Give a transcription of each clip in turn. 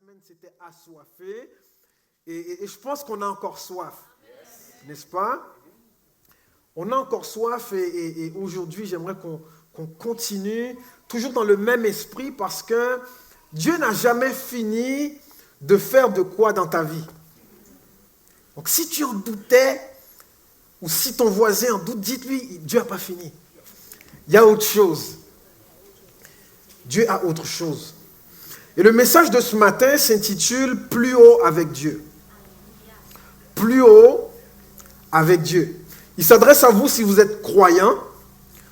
semaine, c'était assoiffé. Et je pense qu'on a encore soif. N'est-ce pas? On a encore soif et aujourd'hui, j'aimerais qu'on continue toujours dans le même esprit parce que Dieu n'a jamais fini de faire de quoi dans ta vie. Donc si tu en doutais ou si ton voisin en doute, dites-lui, Dieu n'a pas fini. Il y a autre chose. Dieu a autre chose. Et le message de ce matin s'intitule « Plus haut avec Dieu ». Plus haut avec Dieu. Il s'adresse à vous si vous êtes croyant,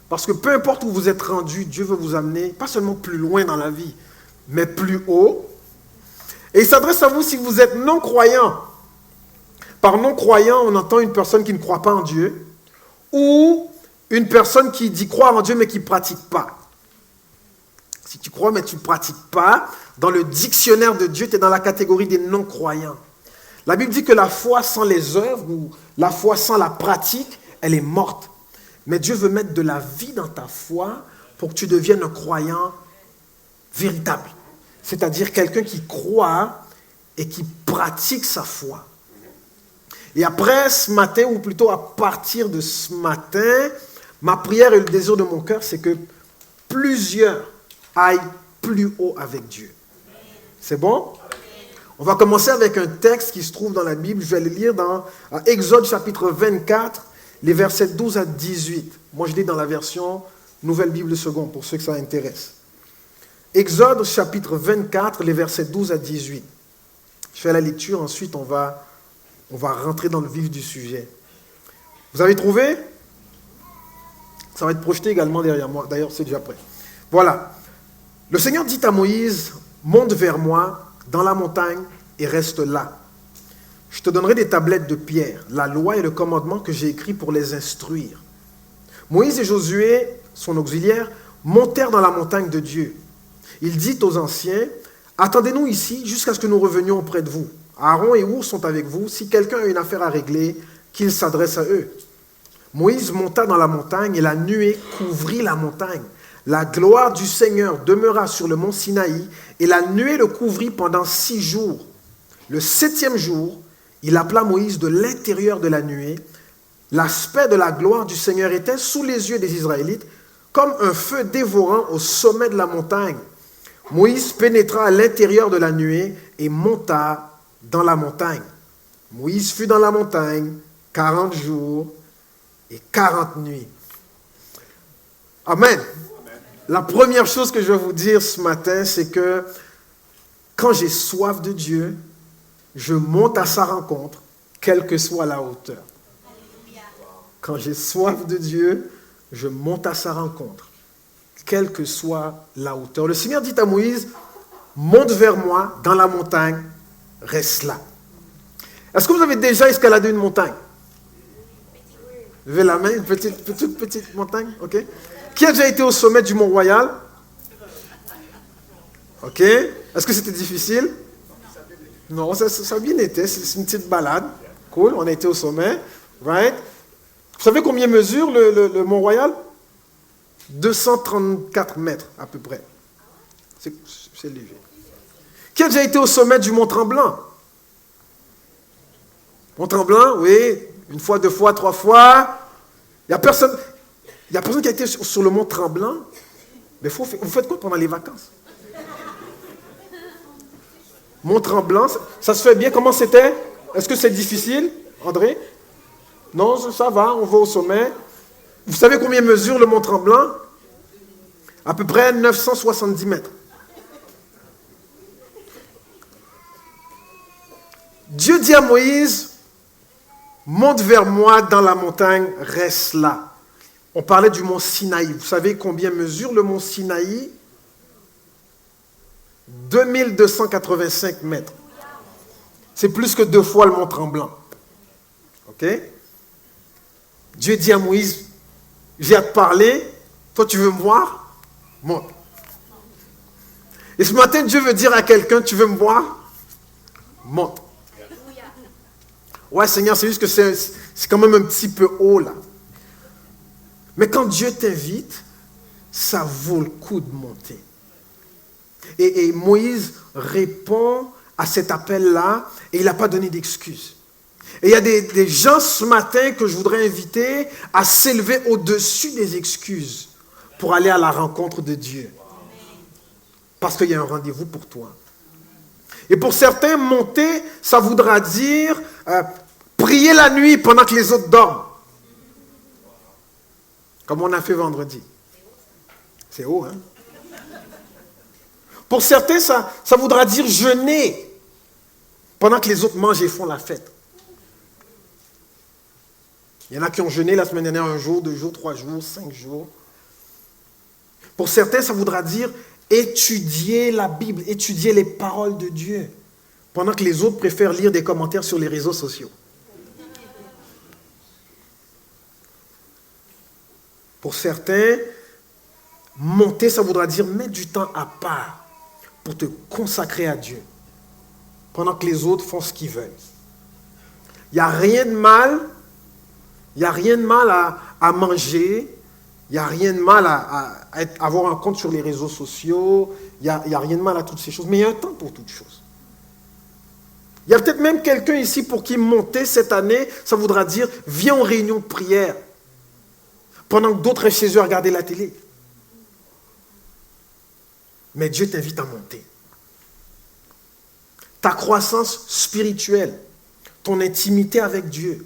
parce que peu importe où vous êtes rendu, Dieu veut vous amener, pas seulement plus loin dans la vie, mais plus haut. Et il s'adresse à vous si vous êtes non-croyant. Par non-croyant, on entend une personne qui ne croit pas en Dieu, ou une personne qui dit croire en Dieu, mais qui ne pratique pas. Si tu crois, mais tu ne pratiques pas, dans le dictionnaire de Dieu, tu es dans la catégorie des non-croyants. La Bible dit que la foi sans les œuvres, ou la foi sans la pratique, elle est morte. Mais Dieu veut mettre de la vie dans ta foi pour que tu deviennes un croyant véritable. C'est-à-dire quelqu'un qui croit et qui pratique sa foi. Et après ce matin, ou plutôt à partir de ce matin, ma prière et le désir de mon cœur, c'est que plusieurs aillent plus haut avec Dieu. C'est bon? On va commencer avec un texte qui se trouve dans la Bible. Je vais le lire dans Exode chapitre 24, les versets 12 à 18. Moi, je lis dans la version Nouvelle Bible seconde, pour ceux que ça intéresse. Exode chapitre 24, les versets 12 à 18. Je fais la lecture, ensuite on va rentrer dans le vif du sujet. Vous avez trouvé? Ça va être projeté également derrière moi. D'ailleurs, c'est déjà prêt. Voilà. Le Seigneur dit à Moïse, « Monte vers moi dans la montagne et reste là. Je te donnerai des tablettes de pierre, la loi et le commandement que j'ai écrits pour les instruire. » Moïse et Josué, son auxiliaire, montèrent dans la montagne de Dieu. Il dit aux anciens, « Attendez-nous ici jusqu'à ce que nous revenions auprès de vous. Aaron et Hur sont avec vous. Si quelqu'un a une affaire à régler, qu'il s'adresse à eux. » Moïse monta dans la montagne et la nuée couvrit la montagne. La gloire du Seigneur demeura sur le mont Sinaï et la nuée le couvrit pendant 6 jours. Le 7e jour, il appela Moïse de l'intérieur de la nuée. L'aspect de la gloire du Seigneur était sous les yeux des Israélites comme un feu dévorant au sommet de la montagne. Moïse pénétra à l'intérieur de la nuée et monta dans la montagne. Moïse fut dans la montagne 40 jours et 40 nuits. Amen. La première chose que je vais vous dire ce matin, c'est que quand j'ai soif de Dieu, je monte à sa rencontre, quelle que soit la hauteur. Quand j'ai soif de Dieu, je monte à sa rencontre, quelle que soit la hauteur. Le Seigneur dit à Moïse, monte vers moi dans la montagne, reste là. Est-ce que vous avez déjà escaladé une montagne? Levez la main, une petite montagne, ok? Qui a déjà été au sommet du Mont-Royal? Ok. Est-ce que c'était difficile? Non, ça a bien été. C'est une petite balade. Cool, on a été au sommet. Right? Vous savez combien mesure le Mont-Royal? 234 mètres à peu près. C'est léger. Qui a déjà été au sommet du Mont-Tremblant? Mont-Tremblant, oui. 1 fois, 2 fois, 3 fois. Il n'y a personne qui a été sur le Mont Tremblant. Mais vous faites quoi pendant les vacances? Mont Tremblant, ça se fait bien. Comment c'était? Est-ce que c'est difficile, André? Non, ça va, on va au sommet. Vous savez combien mesure le Mont Tremblant? À peu près 970 mètres. Dieu dit à Moïse, monte vers moi dans la montagne, reste là. On parlait du mont Sinaï. Vous savez combien mesure le mont Sinaï? 2285 mètres. C'est plus que 2 fois le mont Tremblant. Ok? Dieu dit à Moïse, j'ai à te parler, toi tu veux me voir? Monte. Et ce matin, Dieu veut dire à quelqu'un, tu veux me voir? Monte. Ouais, Seigneur, c'est juste que c'est quand même un petit peu haut là. Mais quand Dieu t'invite, ça vaut le coup de monter. Et Moïse répond à cet appel-là et il n'a pas donné d'excuses. Et il y a des gens ce matin que je voudrais inviter à s'élever au-dessus des excuses pour aller à la rencontre de Dieu. Parce qu'il y a un rendez-vous pour toi. Et pour certains, monter, ça voudra dire prier la nuit pendant que les autres dorment. Comme on a fait vendredi. C'est haut, hein? Pour certains, ça voudra dire jeûner pendant que les autres mangent et font la fête. Il y en a qui ont jeûné la semaine dernière 1 jour, 2 jours, 3 jours, 5 jours. Pour certains, ça voudra dire étudier la Bible, étudier les paroles de Dieu, pendant que les autres préfèrent lire des commentaires sur les réseaux sociaux. Pour certains, monter, ça voudra dire mettre du temps à part pour te consacrer à Dieu, pendant que les autres font ce qu'ils veulent. Il n'y a rien de mal, à manger, il n'y a rien de mal à avoir un compte sur les réseaux sociaux, il n'y a rien de mal à toutes ces choses, mais il y a un temps pour toutes choses. Il y a peut-être même quelqu'un ici pour qui monter cette année, ça voudra dire viens aux réunions de prière, pendant que d'autres restent chez eux à regarder la télé. Mais Dieu t'invite à monter. Ta croissance spirituelle, ton intimité avec Dieu,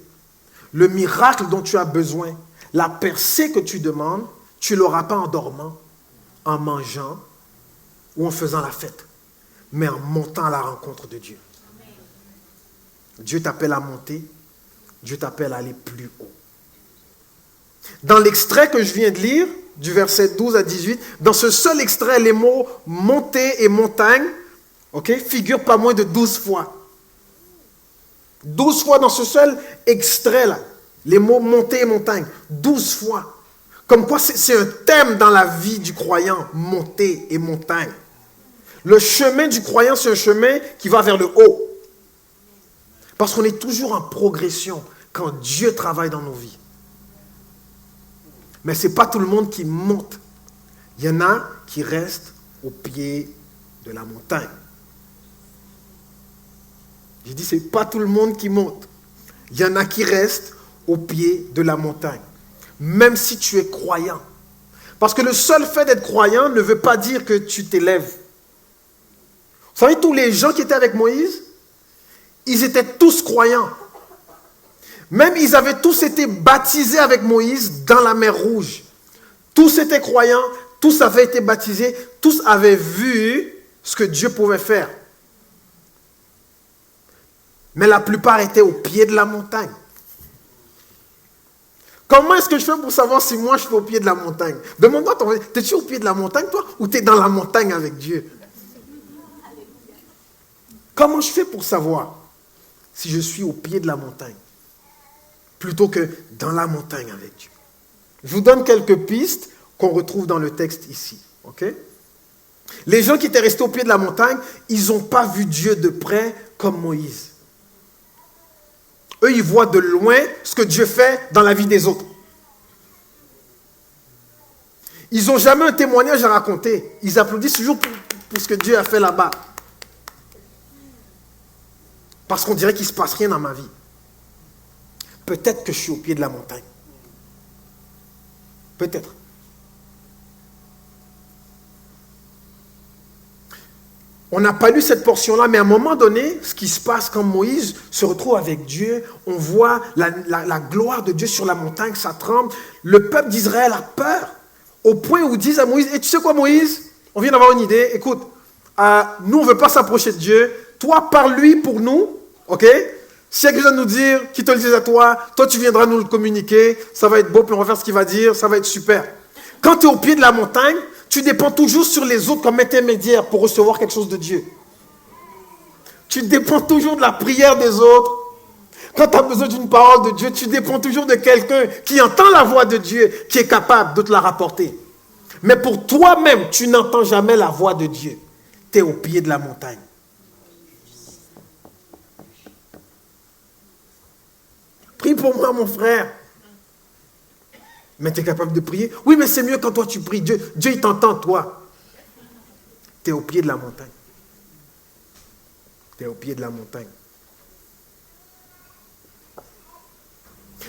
le miracle dont tu as besoin, la percée que tu demandes, tu ne l'auras pas en dormant, en mangeant ou en faisant la fête, mais en montant à la rencontre de Dieu. Dieu t'appelle à monter, Dieu t'appelle à aller plus haut. Dans l'extrait que je viens de lire, du verset 12 à 18, dans ce seul extrait, les mots « monter » et « montagne » figurent pas moins de 12 fois. 12 fois dans ce seul extrait-là, les mots « monter » et « montagne », 12 fois. Comme quoi c'est un thème dans la vie du croyant, monter et montagne. Le chemin du croyant, c'est un chemin qui va vers le haut. Parce qu'on est toujours en progression quand Dieu travaille dans nos vies. Mais ce n'est pas tout le monde qui monte. Il y en a qui restent au pied de la montagne. J'ai dit, ce n'est pas tout le monde qui monte. Il y en a qui restent au pied de la montagne. Même si tu es croyant. Parce que le seul fait d'être croyant ne veut pas dire que tu t'élèves. Vous savez, tous les gens qui étaient avec Moïse, ils étaient tous croyants. Même ils avaient tous été baptisés avec Moïse dans la mer Rouge. Tous étaient croyants, tous avaient été baptisés, tous avaient vu ce que Dieu pouvait faire. Mais la plupart étaient au pied de la montagne. Comment est-ce que je fais pour savoir si moi je suis au pied de la montagne? Demande-toi, t'es-tu au pied de la montagne toi ou t'es dans la montagne avec Dieu? Comment je fais pour savoir si je suis au pied de la montagne plutôt que dans la montagne avec Dieu? Je vous donne quelques pistes qu'on retrouve dans le texte ici. Okay? Les gens qui étaient restés au pied de la montagne, ils n'ont pas vu Dieu de près comme Moïse. Eux, ils voient de loin ce que Dieu fait dans la vie des autres. Ils n'ont jamais un témoignage à raconter. Ils applaudissent toujours pour ce que Dieu a fait là-bas. Parce qu'on dirait qu'il ne se passe rien dans ma vie. Peut-être que je suis au pied de la montagne. Peut-être. On n'a pas lu cette portion-là, mais à un moment donné, ce qui se passe quand Moïse se retrouve avec Dieu, on voit la gloire de Dieu sur la montagne, ça tremble. Le peuple d'Israël a peur, au point où ils disent à Moïse, « Et tu sais quoi Moïse? On vient d'avoir une idée, écoute, nous on ne veut pas s'approcher de Dieu, toi parle-lui pour nous, ok? Si il y a quelque chose à nous dire, qu'il te le dise à toi, toi tu viendras nous le communiquer, ça va être beau, puis on va faire ce qu'il va dire, ça va être super. » Quand tu es au pied de la montagne, tu dépends toujours sur les autres comme intermédiaire pour recevoir quelque chose de Dieu. Tu dépends toujours de la prière des autres. Quand tu as besoin d'une parole de Dieu, tu dépends toujours de quelqu'un qui entend la voix de Dieu, qui est capable de te la rapporter. Mais pour toi-même, tu n'entends jamais la voix de Dieu. Tu es au pied de la montagne. Prie pour moi, mon frère. Mais tu es capable de prier? Oui, mais c'est mieux quand toi tu pries. Dieu il t'entend, toi. Tu es au pied de la montagne. Tu es au pied de la montagne.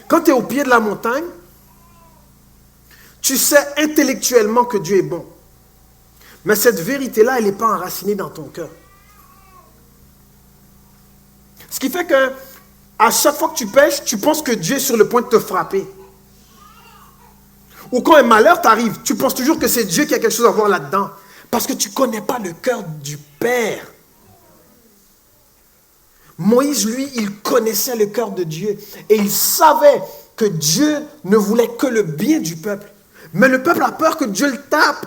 Quand tu es au pied de la montagne, tu sais intellectuellement que Dieu est bon. Mais cette vérité-là, elle n'est pas enracinée dans ton cœur. Ce qui fait que à chaque fois que tu pêches, tu penses que Dieu est sur le point de te frapper. Ou quand un malheur t'arrive, tu penses toujours que c'est Dieu qui a quelque chose à voir là-dedans. Parce que tu ne connais pas le cœur du Père. Moïse, lui, il connaissait le cœur de Dieu. Et il savait que Dieu ne voulait que le bien du peuple. Mais le peuple a peur que Dieu le tape.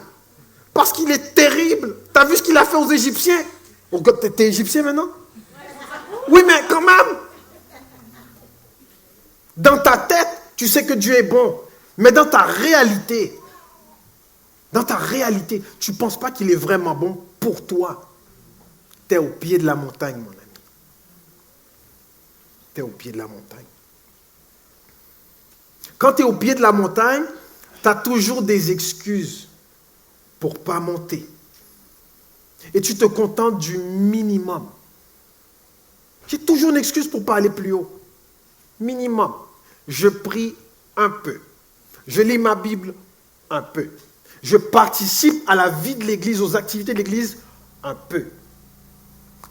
Parce qu'il est terrible. Tu as vu ce qu'il a fait aux Égyptiens? Oh, t'es Égyptien maintenant? Oui, mais quand même. Dans ta tête, tu sais que Dieu est bon. Mais dans ta réalité, tu ne penses pas qu'il est vraiment bon pour toi. Tu es au pied de la montagne, mon ami. Tu es au pied de la montagne. Quand tu es au pied de la montagne, tu as toujours des excuses pour ne pas monter. Et tu te contentes du minimum. J'ai toujours une excuse pour ne pas aller plus haut. Minimum. Je prie un peu. Je lis ma Bible un peu. Je participe à la vie de l'Église, aux activités de l'Église un peu.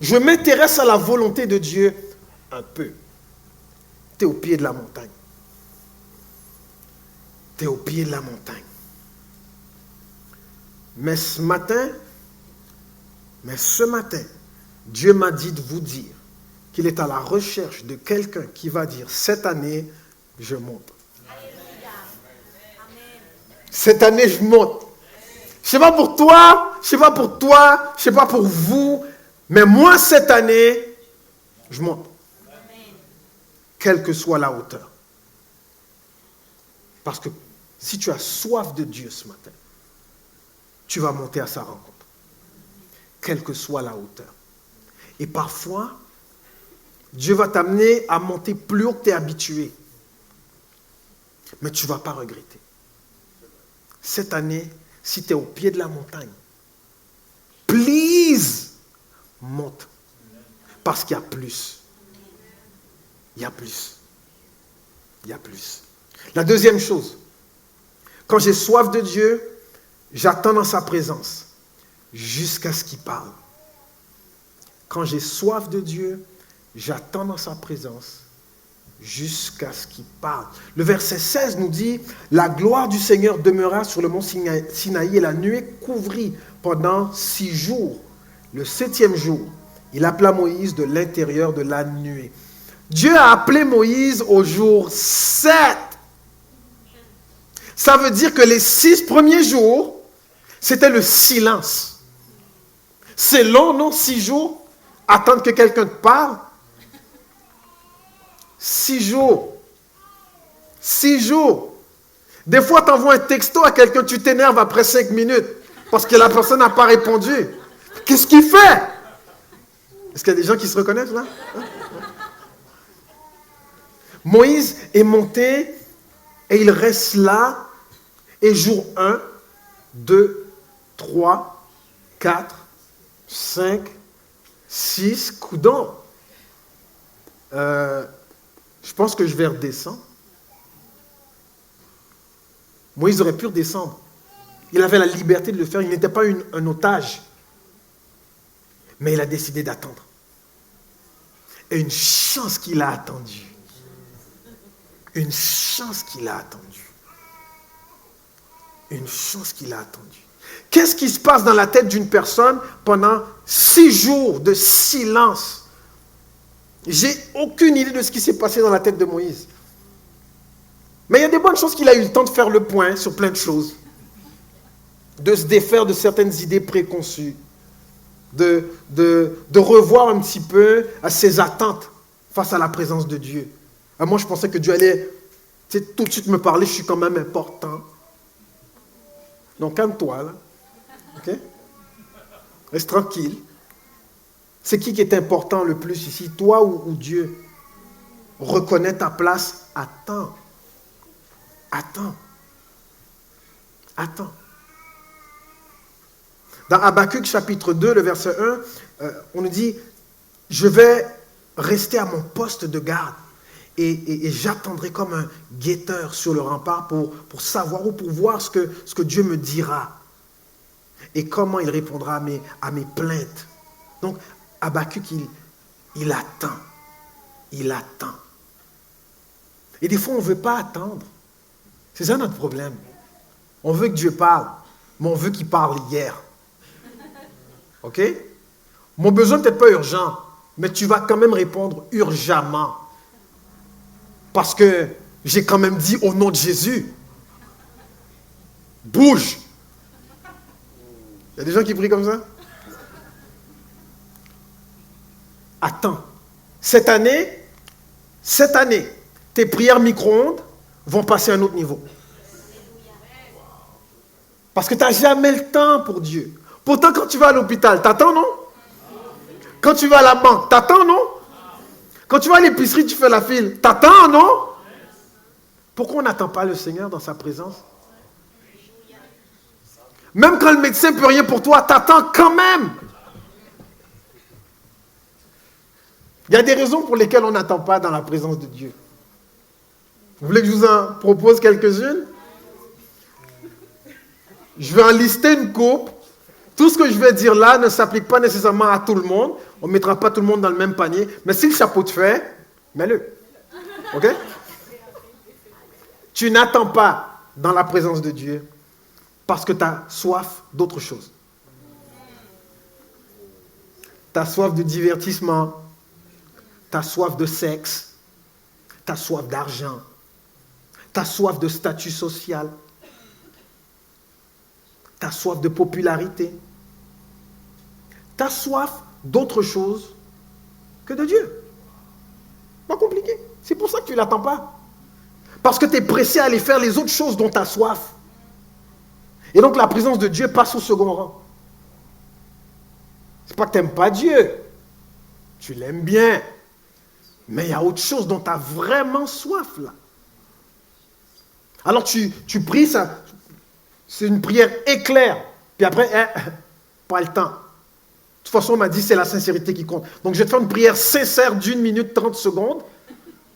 Je m'intéresse à la volonté de Dieu un peu. Tu es au pied de la montagne. Tu es au pied de la montagne. Mais ce matin, Dieu m'a dit de vous dire qu'il est à la recherche de quelqu'un qui va dire, cette année, je monte. Cette année, je monte. Je ne sais pas pour toi, je ne sais pas pour toi, je ne sais pas pour vous, mais moi, cette année, je monte. Quelle que soit la hauteur. Parce que si tu as soif de Dieu ce matin, tu vas monter à sa rencontre. Quelle que soit la hauteur. Et parfois, Dieu va t'amener à monter plus haut que tu es habitué. Mais tu ne vas pas regretter. Cette année, si tu es au pied de la montagne, please, monte. Parce qu'il y a plus. Il y a plus. Il y a plus. La deuxième chose, quand j'ai soif de Dieu, j'attends dans sa présence jusqu'à ce qu'il parle. Quand j'ai soif de Dieu, j'attends dans sa présence jusqu'à ce qu'il parle. Le verset 16 nous dit, la gloire du Seigneur demeura sur le mont Sinaï et la nuée couvrit pendant 6 jours. Le 7e jour, il appela Moïse de l'intérieur de la nuée. Dieu a appelé Moïse au jour 7. Ça veut dire que les 6 premiers jours, c'était le silence. C'est long, non? 6 jours? Attendre que quelqu'un te parle? 6 jours. 6 jours. Des fois, tu envoies un texto à quelqu'un, tu t'énerves après 5 minutes parce que la personne n'a pas répondu. Qu'est-ce qu'il fait? Est-ce qu'il y a des gens qui se reconnaissent là? Moïse est monté et il reste là. Et jour 1, 2, 3, 4, 5, 6, coudons. Je pense que je vais redescendre. Moïse aurait pu redescendre. Il avait la liberté de le faire. Il n'était pas un otage. Mais il a décidé d'attendre. Et une chance qu'il a attendu. Une chance qu'il a attendu. Une chance qu'il a attendu. Qu'est-ce qui se passe dans la tête d'une personne pendant 6 jours de silence? J'ai aucune idée de ce qui s'est passé dans la tête de Moïse. Mais il y a des bonnes choses qu'il a eu le temps de faire le point sur plein de choses. De se défaire de certaines idées préconçues. De revoir un petit peu à ses attentes face à la présence de Dieu. Moi, je pensais que Dieu allait tout de suite me parler, je suis quand même important. Donc, calme-toi, là. OK? Reste tranquille. C'est qui est important le plus ici, toi ou Dieu? Reconnais ta place. Attends. Attends. Attends. Dans Habakkuk chapitre 2, le verset 1, on nous dit, je vais rester à mon poste de garde et j'attendrai comme un guetteur sur le rempart pour savoir ou pour voir ce que Dieu me dira et comment il répondra à mes plaintes. Donc, Habakkuk, il attend. Il attend. Et des fois, on ne veut pas attendre. C'est ça notre problème. On veut que Dieu parle, mais on veut qu'il parle hier. OK? Mon besoin n'est peut-être pas urgent, mais tu vas quand même répondre urgemment. Parce que j'ai quand même dit au nom de Jésus. Bouge. Il y a des gens qui prient comme ça? Attends. Cette année, tes prières micro-ondes vont passer à un autre niveau. Parce que tu n'as jamais le temps pour Dieu. Pourtant, quand tu vas à l'hôpital, t'attends, non? Quand tu vas à la banque, t'attends, non? Quand tu vas à l'épicerie, tu fais la file, t'attends, non? Pourquoi on n'attend pas le Seigneur dans sa présence? Même quand le médecin ne peut rien pour toi, t'attends quand même. Il y a des raisons pour lesquelles on n'attend pas dans la présence de Dieu. Vous voulez que je vous en propose quelques-unes? Je vais en lister une coupe. Tout ce que je vais dire là ne s'applique pas nécessairement à tout le monde. On ne mettra pas tout le monde dans le même panier. Mais si le chapeau te fait, mets-le. OK? Tu n'attends pas dans la présence de Dieu parce que tu as soif d'autre chose. Tu as soif de divertissement. Tu as soif de sexe. Tu as soif d'argent. Tu as soif de statut social. Tu as soif de popularité. Tu as soif d'autre chose que de Dieu. Pas compliqué. C'est pour ça que tu ne l'attends pas. Parce que tu es pressé à aller faire les autres choses dont tu as soif. Et donc la présence de Dieu passe au second rang. C'est pas que tu n'aimes pas Dieu. Tu l'aimes bien. Mais il y a autre chose dont tu as vraiment soif là. Alors tu pries ça. C'est une prière éclair. Puis après, pas le temps. De toute façon, on m'a dit c'est la sincérité qui compte. Donc je vais te faire une prière sincère d'1 minute 30 secondes.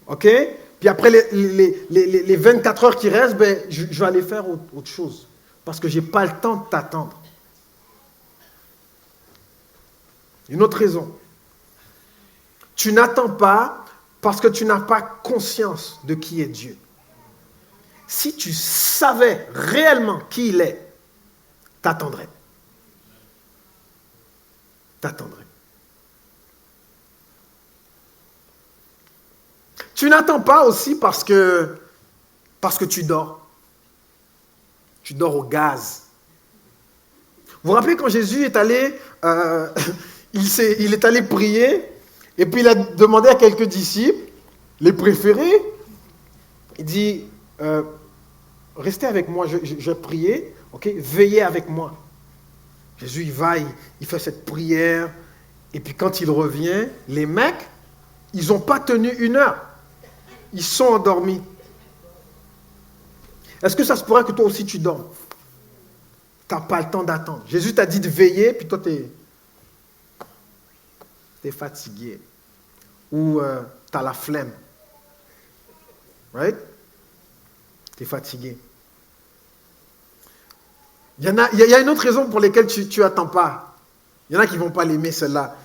OK? Puis après les 24 heures qui restent, ben, je vais aller faire autre chose. Parce que je n'ai pas le temps de t'attendre. Une autre raison. Tu n'attends pas parce que tu n'as pas conscience de qui est Dieu. Si tu savais réellement qui il est, t'attendrais. T'attendrais. Tu n'attends pas aussi parce que tu dors. Tu dors au gaz. Vous vous rappelez quand Jésus est allé, il est allé prier, et puis il a demandé à quelques disciples, les préférés, il dit, restez avec moi, je vais prier, ok, veillez avec moi. Jésus, il va, il fait cette prière, et puis quand il revient, les mecs, ils n'ont pas tenu 1 heure. Ils sont endormis. Est-ce que ça se pourrait que toi aussi tu dormes? Tu n'as pas le temps d'attendre. Jésus t'a dit de veiller, puis toi tu es fatigué. Ou tu as la flemme. Right? Tu es fatigué. Il y a une autre raison pour laquelle tu n'attends pas. Il y en a qui ne vont pas l'aimer, celle-là.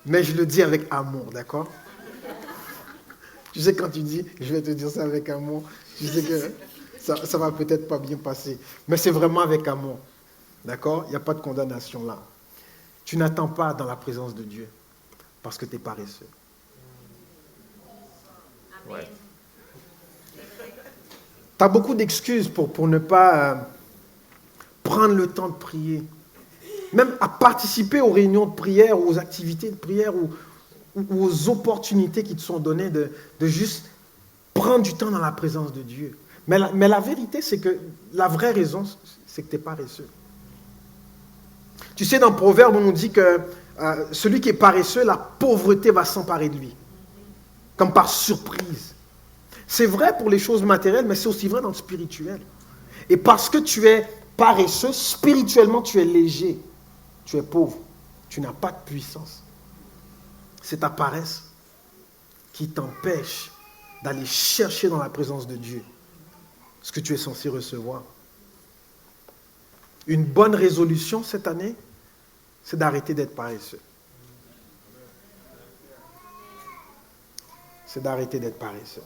Mais je le dis avec amour, d'accord? Tu sais, quand tu dis, je vais te dire ça avec amour, tu sais que ça va peut-être pas bien passer. Mais c'est vraiment avec amour. D'accord? Il n'y a pas de condamnation là. Tu n'attends pas dans la présence de Dieu parce que tu es paresseux. Ouais. Tu as beaucoup d'excuses pour ne pas prendre le temps de prier. Même à participer aux réunions de prière, aux activités de prière ou aux opportunités qui te sont données de juste prendre du temps dans la présence de Dieu. Mais la vérité, c'est que la vraie raison, c'est que tu es paresseux. Tu sais, dans Proverbe, on nous dit que celui qui est paresseux, la pauvreté va s'emparer de lui. Comme par surprise. C'est vrai pour les choses matérielles, mais c'est aussi vrai dans le spirituel. Et parce que tu es paresseux, spirituellement, tu es léger. Tu es pauvre. Tu n'as pas de puissance. C'est ta paresse qui t'empêche d'aller chercher dans la présence de Dieu ce que tu es censé recevoir. Une bonne résolution cette année, c'est d'arrêter d'être paresseux. C'est d'arrêter d'être paresseux.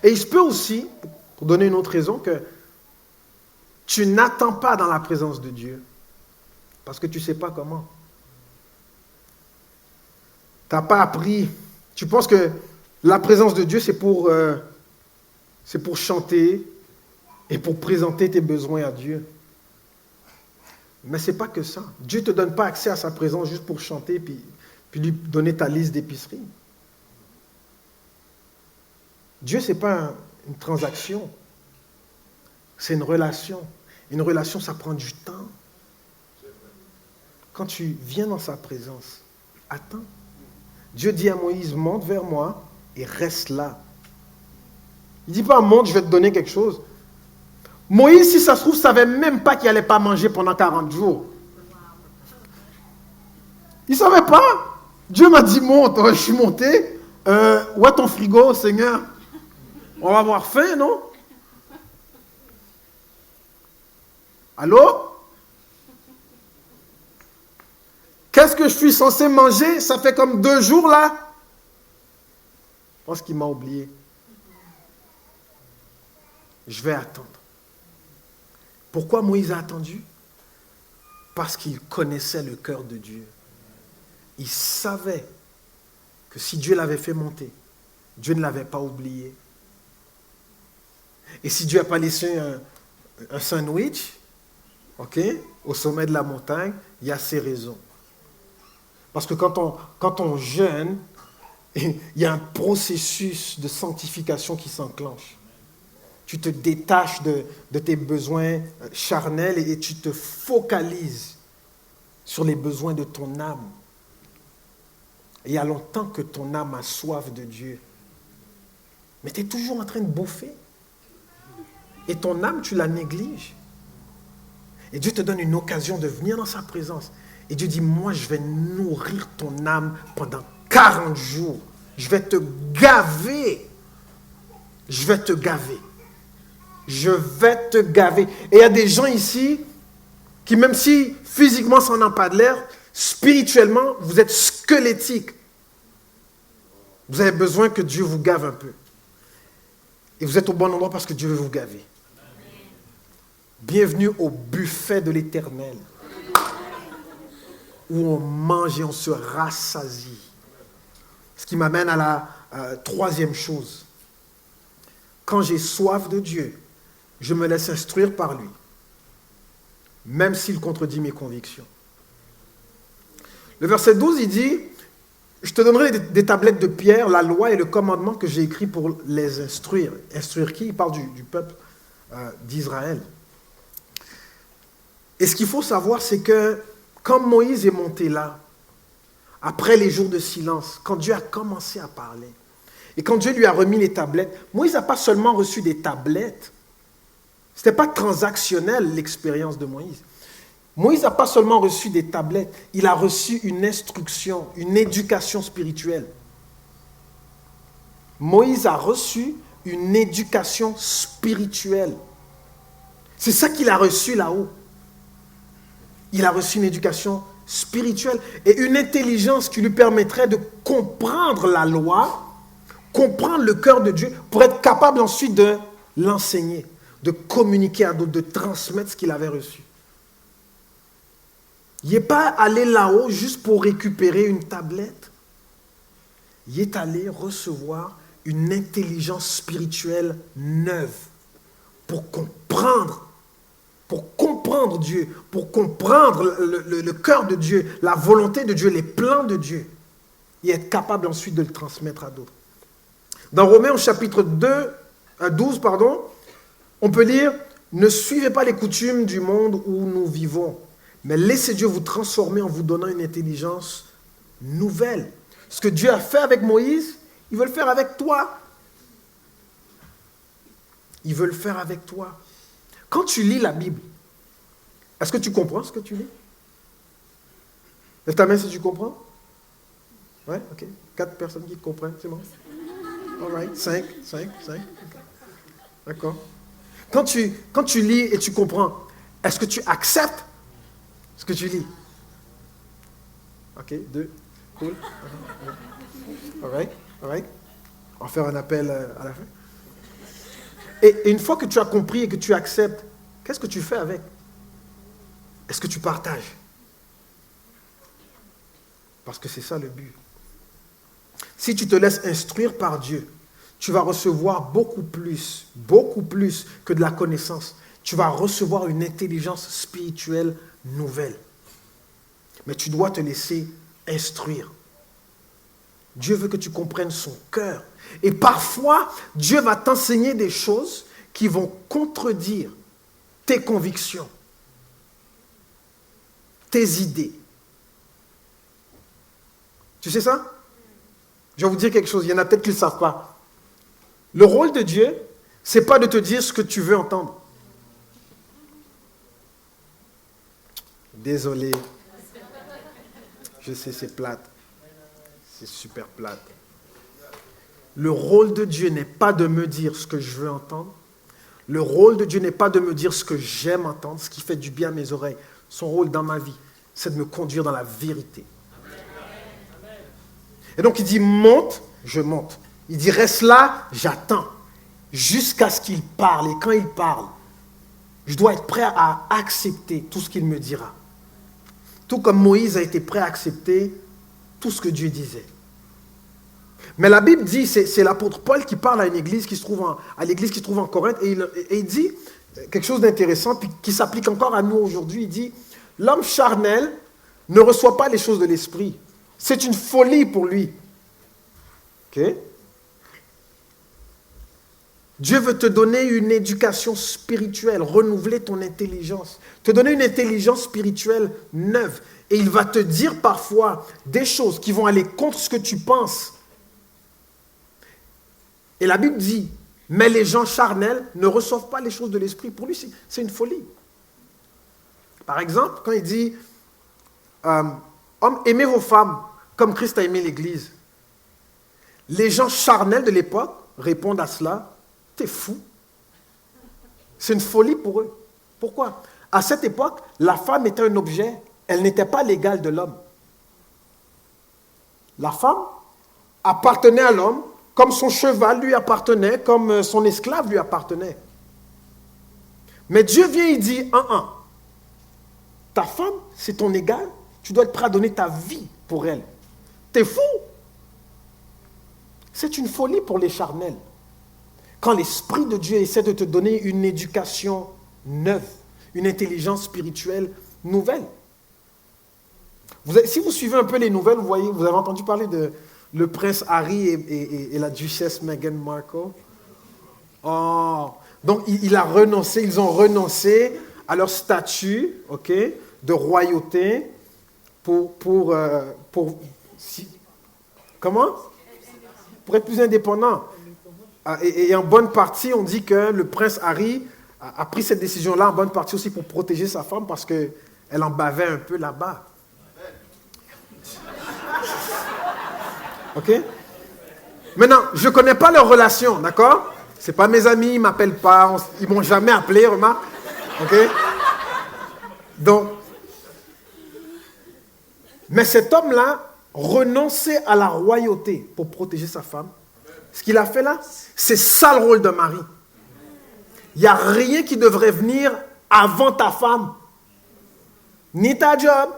Et il se peut aussi, pour donner une autre raison, que tu n'attends pas dans la présence de Dieu parce que tu ne sais pas comment. Tu n'as pas appris. Tu penses que la présence de Dieu, c'est pour chanter et pour présenter tes besoins à Dieu. Mais ce n'est pas que ça. Dieu ne te donne pas accès à sa présence juste pour chanter puis lui donner ta liste d'épicerie. Dieu, ce n'est pas une transaction. C'est une relation. Une relation, ça prend du temps. Quand tu viens dans sa présence, attends. Dieu dit à Moïse, monte vers moi et reste là. Il ne dit pas, monte, je vais te donner quelque chose. Moïse, si ça se trouve, ne savait même pas qu'il n'allait pas manger pendant 40 jours. Il ne savait pas. Dieu m'a dit, monte. Je suis monté. Où est ton frigo, Seigneur? On va avoir faim, non? Allô? Qu'est-ce que je suis censé manger? Ça fait comme 2 jours là. Je pense qu'il m'a oublié. Je vais attendre. Pourquoi Moïse a attendu? Parce qu'il connaissait le cœur de Dieu. Il savait que si Dieu l'avait fait monter, Dieu ne l'avait pas oublié. Et si Dieu n'a pas laissé un sandwich, au sommet de la montagne, il y a ses raisons. Parce que quand on jeûne, il y a un processus de sanctification qui s'enclenche. Tu te détaches de tes besoins charnels et tu te focalises sur les besoins de ton âme. Et il y a longtemps que ton âme a soif de Dieu. Mais tu es toujours en train de bouffer. Et ton âme, tu la négliges. Et Dieu te donne une occasion de venir dans sa présence. Et Dieu dit, moi, je vais nourrir ton âme pendant 40 jours. Je vais te gaver. Je vais te gaver. Je vais te gaver. Et il y a des gens ici qui, même si physiquement ça n'en a pas de l'air, spirituellement, vous êtes squelettique. Vous avez besoin que Dieu vous gave un peu. Et vous êtes au bon endroit parce que Dieu veut vous gaver. Bienvenue au buffet de l'Éternel, où on mange et on se rassasie. Ce qui m'amène à la troisième chose. Quand j'ai soif de Dieu, je me laisse instruire par lui, même s'il contredit mes convictions. Le verset 12, il dit, je te donnerai des tablettes de pierre, la loi et le commandement que j'ai écrit pour les instruire. Instruire qui? Il parle du peuple d'Israël. Et ce qu'il faut savoir, c'est que quand Moïse est monté là, après les jours de silence, quand Dieu a commencé à parler, et quand Dieu lui a remis les tablettes, Moïse n'a pas seulement reçu des tablettes. Ce n'était pas transactionnel l'expérience de Moïse. Moïse n'a pas seulement reçu des tablettes, il a reçu une instruction, une éducation spirituelle. Moïse a reçu une éducation spirituelle. C'est ça qu'il a reçu là-haut. Il a reçu une éducation spirituelle et une intelligence qui lui permettrait de comprendre la loi, comprendre le cœur de Dieu pour être capable ensuite de l'enseigner, de communiquer à d'autres, de transmettre ce qu'il avait reçu. Il n'est pas allé là-haut juste pour récupérer une tablette. Il est allé recevoir une intelligence spirituelle neuve pour comprendre Dieu, pour comprendre le cœur de Dieu, la volonté de Dieu, les plans de Dieu, et être capable ensuite de le transmettre à d'autres. Dans Romains au chapitre 12, on peut lire « Ne suivez pas les coutumes du monde où nous vivons, mais laissez Dieu vous transformer en vous donnant une intelligence nouvelle. » Ce que Dieu a fait avec Moïse, il veut le faire avec toi. Il veut le faire avec toi. Quand tu lis la Bible, est-ce que tu comprends ce que tu lis? Lève ta main si tu comprends. Ouais, ok. 4 personnes qui comprennent, c'est bon. All right, 5. D'accord. Quand tu lis et tu comprends, est-ce que tu acceptes ce que tu lis? Ok, 2. Cool. All right. On va faire un appel à la fin. Et une fois que tu as compris et que tu acceptes, qu'est-ce que tu fais avec? Est-ce que tu partages? Parce que c'est ça le but. Si tu te laisses instruire par Dieu, tu vas recevoir beaucoup plus que de la connaissance. Tu vas recevoir une intelligence spirituelle nouvelle. Mais tu dois te laisser instruire. Dieu veut que tu comprennes son cœur. Et parfois, Dieu va t'enseigner des choses qui vont contredire tes convictions, tes idées. Tu sais ça? Je vais vous dire quelque chose, il y en a peut-être qui ne le savent pas. Le rôle de Dieu, ce n'est pas de te dire ce que tu veux entendre. Désolé. Je sais, c'est plate. C'est super plate. Le rôle de Dieu n'est pas de me dire ce que je veux entendre. Le rôle de Dieu n'est pas de me dire ce que j'aime entendre, ce qui fait du bien à mes oreilles. Son rôle dans ma vie, c'est de me conduire dans la vérité. Et donc il dit monte, je monte. Il dit reste là, j'attends. Jusqu'à ce qu'il parle. Et quand il parle, je dois être prêt à accepter tout ce qu'il me dira. Tout comme Moïse a été prêt à accepter tout ce que Dieu disait. Mais la Bible dit, c'est l'apôtre Paul qui parle à une église qui se trouve en Corinthe, et il dit quelque chose d'intéressant qui s'applique encore à nous aujourd'hui. Il dit, l'homme charnel ne reçoit pas les choses de l'esprit. C'est une folie pour lui. Ok? Dieu veut te donner une éducation spirituelle, renouveler ton intelligence, te donner une intelligence spirituelle neuve. Et il va te dire parfois des choses qui vont aller contre ce que tu penses. Et la Bible dit, mais les gens charnels ne reçoivent pas les choses de l'esprit. Pour lui, c'est une folie. Par exemple, quand il dit, hommes, aimez vos femmes comme Christ a aimé l'Église. Les gens charnels de l'époque répondent à cela, t'es fou. C'est une folie pour eux. Pourquoi? À cette époque, la femme était un objet, elle n'était pas l'égale de l'homme. La femme appartenait à l'homme comme son cheval lui appartenait, comme son esclave lui appartenait. Mais Dieu vient et dit, ta femme, c'est ton égale, tu dois être prêt à donner ta vie pour elle. T'es fou. C'est une folie pour les charnels. Quand l'Esprit de Dieu essaie de te donner une éducation neuve, une intelligence spirituelle nouvelle. Si vous suivez un peu les nouvelles, vous voyez, vous avez entendu parler de le prince Harry et la duchesse Meghan Markle. Oh, donc ils ont renoncé à leur statut, ok, de royauté comment? Pour être plus indépendant. Et en bonne partie, on dit que le prince Harry a pris cette décision-là en bonne partie aussi pour protéger sa femme parce qu'elle en bavait un peu là-bas. Ok? Maintenant, je ne connais pas leur relation, d'accord? Ce n'est pas mes amis, ils ne m'appellent pas, ils ne m'ont jamais appelé, remarque. Ok? Donc, mais cet homme-là renonçait à la royauté pour protéger sa femme. Ce qu'il a fait là, c'est ça le rôle d'un mari. Il n'y a rien qui devrait venir avant ta femme. Ni ta job,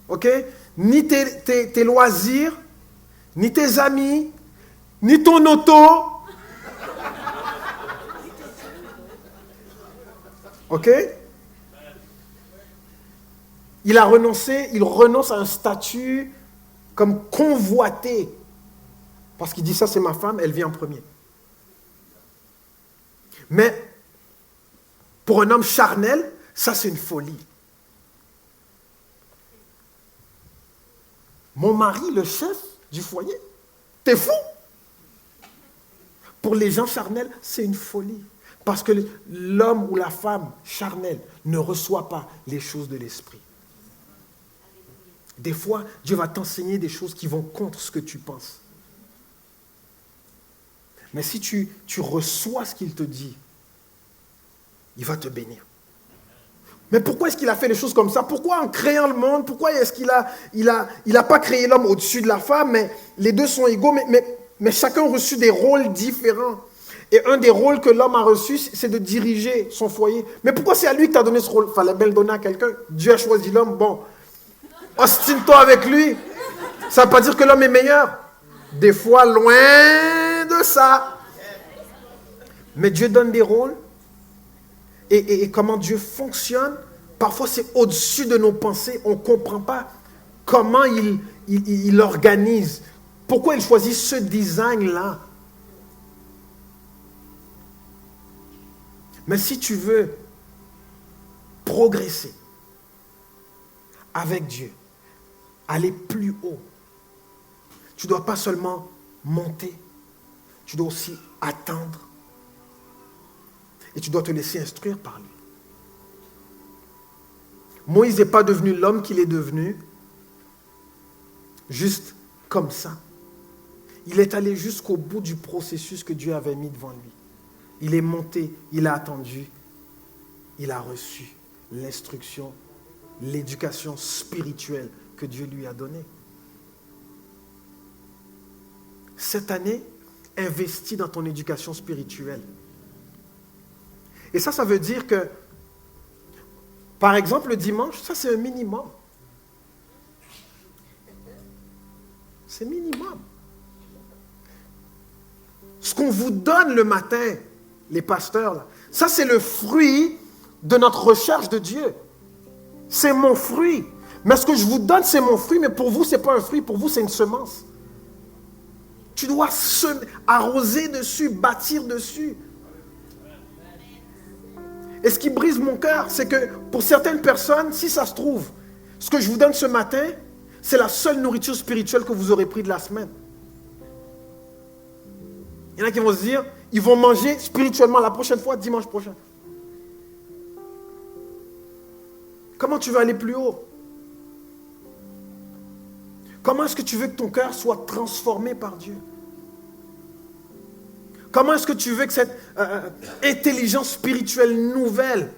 ok? Ni tes loisirs, ni tes amis, ni ton auto. Ok? Il renonce à un statut comme convoité. Parce qu'il dit ça, c'est ma femme, elle vient en premier. Mais pour un homme charnel, ça c'est une folie. Mon mari, le chef du foyer, t'es fou? Pour les gens charnels, c'est une folie. Parce que l'homme ou la femme charnelle ne reçoit pas les choses de l'esprit. Des fois, Dieu va t'enseigner des choses qui vont contre ce que tu penses. Mais si tu reçois ce qu'il te dit, il va te bénir. Mais pourquoi est-ce qu'il a fait les choses comme ça? Pourquoi en créant le monde, pourquoi est-ce qu'il a pas créé l'homme au-dessus de la femme, mais les deux sont égaux, mais chacun a reçu des rôles différents. Et un des rôles que l'homme a reçu, c'est de diriger son foyer. Mais pourquoi c'est à lui que tu as donné ce rôle? Il fallait bien le donner à quelqu'un. Dieu a choisi l'homme, bon. Ostine-toi avec lui. Ça ne veut pas dire que l'homme est meilleur. Des fois, loin de ça. Mais Dieu donne des rôles. Et comment Dieu fonctionne, parfois c'est au-dessus de nos pensées. On ne comprend pas comment il organise. Pourquoi il choisit ce design-là. Mais si tu veux progresser avec Dieu, aller plus haut, tu ne dois pas seulement monter, tu dois aussi attendre. Et tu dois te laisser instruire par lui. Moïse n'est pas devenu l'homme qu'il est devenu juste comme ça. Il est allé jusqu'au bout du processus que Dieu avait mis devant lui. Il est monté, il a attendu, il a reçu l'instruction, l'éducation spirituelle que Dieu lui a donnée. Cette année, investis dans ton éducation spirituelle. Et ça veut dire que, par exemple, le dimanche, ça c'est un minimum. C'est minimum. Ce qu'on vous donne le matin, les pasteurs, là, ça c'est le fruit de notre recherche de Dieu. C'est mon fruit. Mais ce que je vous donne, c'est mon fruit, mais pour vous, ce n'est pas un fruit, pour vous, c'est une semence. Tu dois arroser dessus, bâtir dessus. Et ce qui brise mon cœur, c'est que pour certaines personnes, si ça se trouve, ce que je vous donne ce matin, c'est la seule nourriture spirituelle que vous aurez pris de la semaine. Il y en a qui vont se dire, ils vont manger spirituellement la prochaine fois, dimanche prochain. Comment tu veux aller plus haut? Comment est-ce que tu veux que ton cœur soit transformé par Dieu? Comment est-ce que tu veux que cette intelligence spirituelle nouvelle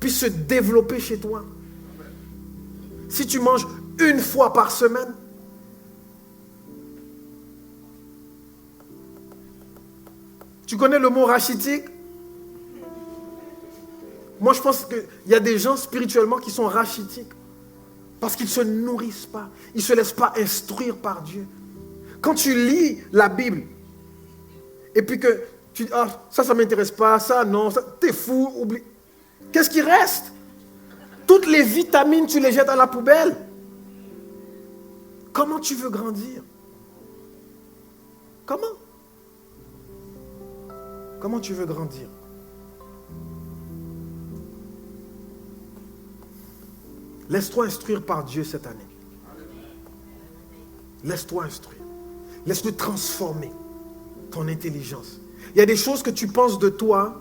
puisse se développer chez toi? Si tu manges une fois par semaine, tu connais le mot rachitique? Moi, je pense qu'il y a des gens spirituellement qui sont rachitiques parce qu'ils ne se nourrissent pas. Ils ne se laissent pas instruire par Dieu. Quand tu lis la Bible, et puis que tu dis, ah, ça ne m'intéresse pas, ça, non, ça, t'es fou, oublie. Qu'est-ce qui reste? Toutes les vitamines, tu les jettes à la poubelle. Comment tu veux grandir? Comment? Comment tu veux grandir? Laisse-toi instruire par Dieu cette année. Laisse-toi instruire. Laisse-le transformer ton intelligence. Il y a des choses que tu penses de toi,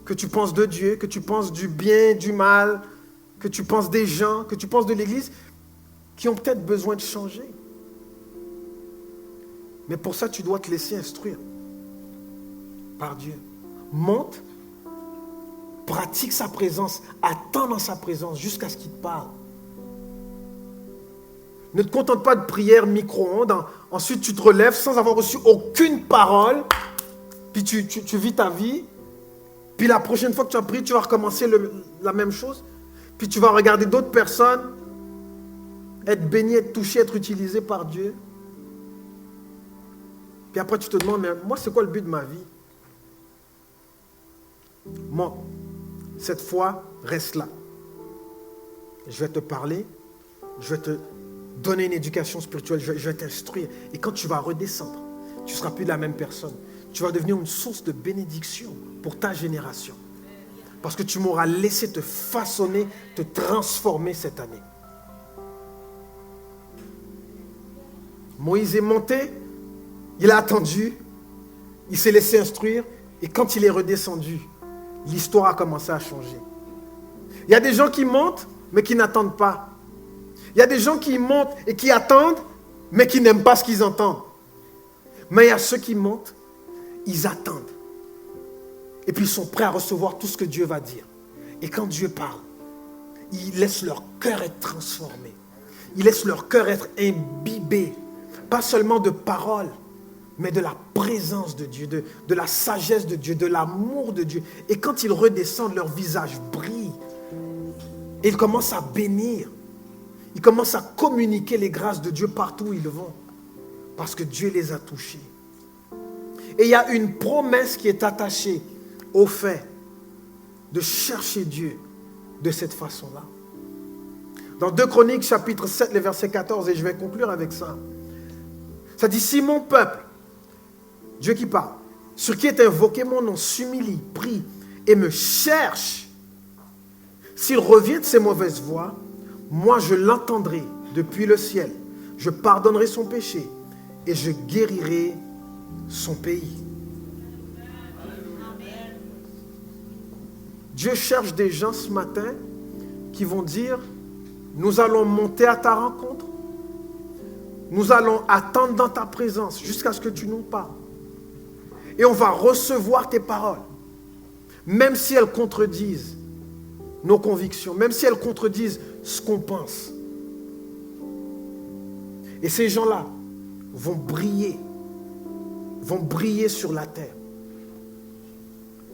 que tu penses de Dieu, que tu penses du bien, du mal, que tu penses des gens, que tu penses de l'Église, qui ont peut-être besoin de changer. Mais pour ça, tu dois te laisser instruire par Dieu. Monte, pratique sa présence, attends dans sa présence jusqu'à ce qu'il te parle. Ne te contente pas de prière micro-ondes, ensuite tu te relèves sans avoir reçu aucune parole, puis tu vis ta vie, puis la prochaine fois que tu as prié, tu vas recommencer la même chose, puis tu vas regarder d'autres personnes être bénies, être touchées, être utilisées par Dieu. Puis après tu te demandes, mais moi c'est quoi le but de ma vie? Moi, cette fois, reste là. Je vais te parler, je vais te donner une éducation spirituelle, je vais t'instruire. Et quand tu vas redescendre, tu ne seras plus la même personne. Tu vas devenir une source de bénédiction pour ta génération. Parce que tu m'auras laissé te façonner, te transformer cette année. Moïse est monté, il a attendu, il s'est laissé instruire, et quand il est redescendu, l'histoire a commencé à changer. Il y a des gens qui montent, mais qui n'attendent pas. Il y a des gens qui montent et qui attendent, mais qui n'aiment pas ce qu'ils entendent. Mais il y a ceux qui montent, ils attendent. Et puis ils sont prêts à recevoir tout ce que Dieu va dire. Et quand Dieu parle, ils laissent leur cœur être transformé. Ils laissent leur cœur être imbibé. Pas seulement de paroles, mais de la présence de Dieu, de la sagesse de Dieu, de l'amour de Dieu. Et quand ils redescendent, leur visage brille. Et ils commencent à bénir. Ils commencent à communiquer les grâces de Dieu partout où ils vont. Parce que Dieu les a touchés. Et il y a une promesse qui est attachée au fait de chercher Dieu de cette façon-là. Dans 2 Chroniques, chapitre 7, le verset 14, et je vais conclure avec ça. Ça dit, si mon peuple, Dieu qui parle, sur qui est invoqué mon nom, s'humilie, prie et me cherche, s'il revient de ses mauvaises voies, moi je l'entendrai depuis le ciel. Je pardonnerai son péché et je guérirai son pays. Dieu cherche des gens ce matin qui vont dire, nous allons monter à ta rencontre. Nous allons attendre dans ta présence jusqu'à ce que tu nous parles. Et on va recevoir tes paroles. Même si elles contredisent nos convictions, même si elles contredisent ce qu'on pense. Et ces gens-là vont briller sur la terre.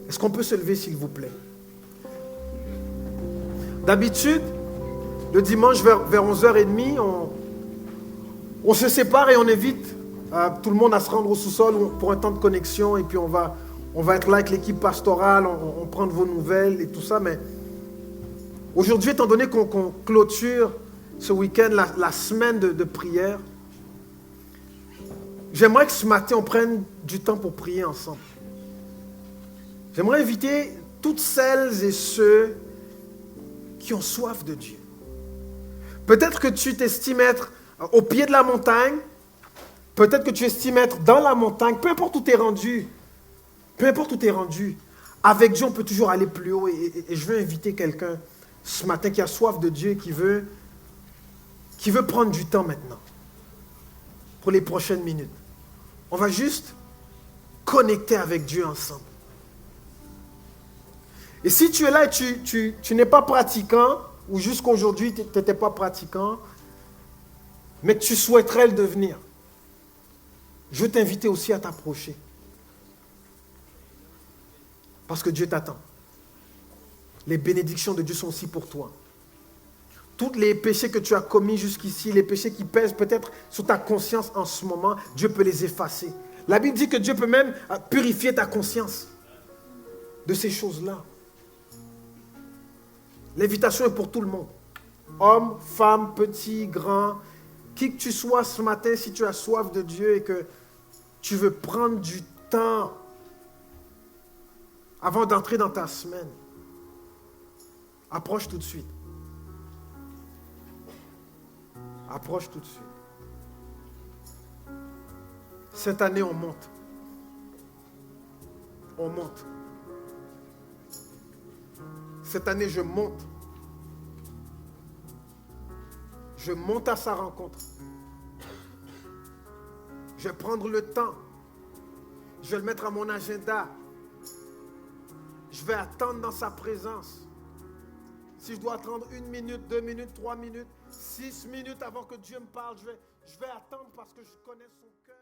Est-ce qu'on peut se lever, s'il vous plaît? D'habitude, le dimanche vers 11h30, on se sépare et on invite tout le monde à se rendre au sous-sol pour un temps de connexion. Et puis on va être là avec l'équipe pastorale, on prend de vos nouvelles et tout ça. Mais aujourd'hui, étant donné qu'on clôture ce week-end la semaine de prière, j'aimerais que ce matin, on prenne du temps pour prier ensemble. J'aimerais inviter toutes celles et ceux qui ont soif de Dieu. Peut-être que tu t'estimes être au pied de la montagne, peut-être que tu estimes être dans la montagne, peu importe où tu es rendu, avec Dieu on peut toujours aller plus haut et je veux inviter quelqu'un ce matin qui a soif de Dieu, qui veut prendre du temps maintenant, pour les prochaines minutes. On va juste connecter avec Dieu ensemble. Et si tu es là et tu n'es pas pratiquant, ou jusqu'aujourd'hui tu n'étais pas pratiquant, mais que tu souhaiterais le devenir, je veux t'inviter aussi à t'approcher. Parce que Dieu t'attend. Les bénédictions de Dieu sont aussi pour toi. Tous les péchés que tu as commis jusqu'ici, les péchés qui pèsent peut-être sur ta conscience en ce moment, Dieu peut les effacer. La Bible dit que Dieu peut même purifier ta conscience de ces choses-là. L'invitation est pour tout le monde. Homme, femme, petit, grand, qui que tu sois ce matin, si tu as soif de Dieu et que tu veux prendre du temps avant d'entrer dans ta semaine, approche tout de suite. Approche tout de suite. Cette année, on monte. On monte. Cette année, je monte. Je monte à sa rencontre. Je vais prendre le temps. Je vais le mettre à mon agenda. Je vais attendre dans sa présence. Si je dois attendre 1 minute, 2 minutes, 3 minutes, 6 minutes avant que Dieu me parle, je vais attendre parce que je connais son cœur.